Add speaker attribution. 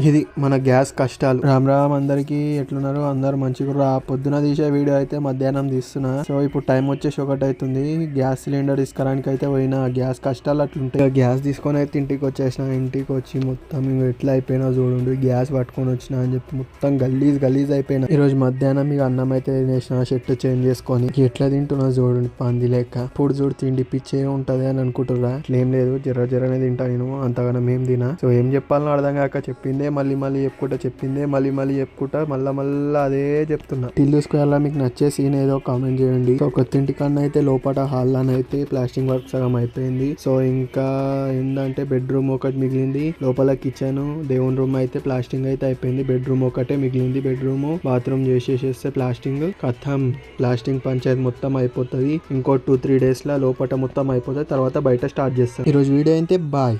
Speaker 1: ఇది మన గ్యాస్ కష్టాలు. రామ్ రామ్ అందరికి ఎట్లున్నారు? అందరు మంచిగా. పొద్దున తీసే వీడియో అయితే మధ్యాహ్నం తీస్తున్నా. సో ఇప్పుడు టైం వచ్చేసి 1 అవుతుంది. గ్యాస్ సిలిండర్ తీసుకురానికి అయితే పోయినా. గ్యాస్ కష్టాలు అట్లుంటాయి. గ్యాస్ తీసుకొని అయితే ఇంటికి వచ్చేసిన. ఇంటికి వచ్చి మొత్తం ఎట్లా అయిపోయినా చూడండి. గ్యాస్ పట్టుకొని వచ్చిన అని చెప్పి మొత్తం గలీజ్ అయిపోయినా. ఈ రోజు మధ్యాహ్నం మీకు అన్నం అయితే తినేసిన. షర్ట్ చేంజ్ చేసుకొని ఎట్లా తింటున్నా చూడండి. పంది లెక్క. ఇప్పుడు చూడు తిండి పిచ్చే ఉంటది అని అనుకుంటురా. అట్లేం లేదు, జరనే తింటా నేను. అంతగానో మేం తినా. సో ఏం చెప్పాలని అర్థం కాక చెప్పిందే మళ్ళీ చెప్పుకుంటా, చెప్పిందే మళ్ళీ చెప్పుకుంటా, మళ్ళా అదే చెప్తున్నా. టిల్లు స్క్వేర్ లా మీకు నచ్చే సీన్ ఏదో కామెంట్ చేయండి. సో కొత్తింటి కన్నా అయితే లోపల హాల్ అయితే ప్లాస్టింగ్ వర్క్ సగం అయిపోయింది. సో ఇంకా ఏంటంటే బెడ్రూమ్ ఒకటి మిగిలింది. లోపల కిచెన్, దేవుని రూమ్ అయితే ప్లాస్టింగ్ అయితే అయిపోయింది. బెడ్రూమ్ ఒకటే మిగిలింది. బెడ్రూమ్ బాత్రూమ్ చేసేస్తే ప్లాస్టింగ్ కథం. ప్లాస్టింగ్ పంచాయత్ మొత్తం అయిపోతుంది. ఇంకో 2-3 days లా లోపల మొత్తం అయిపోతుంది. తర్వాత బయట స్టార్ట్ చేస్తాం. ఈ రోజు వీడియో అయితే బాయ్.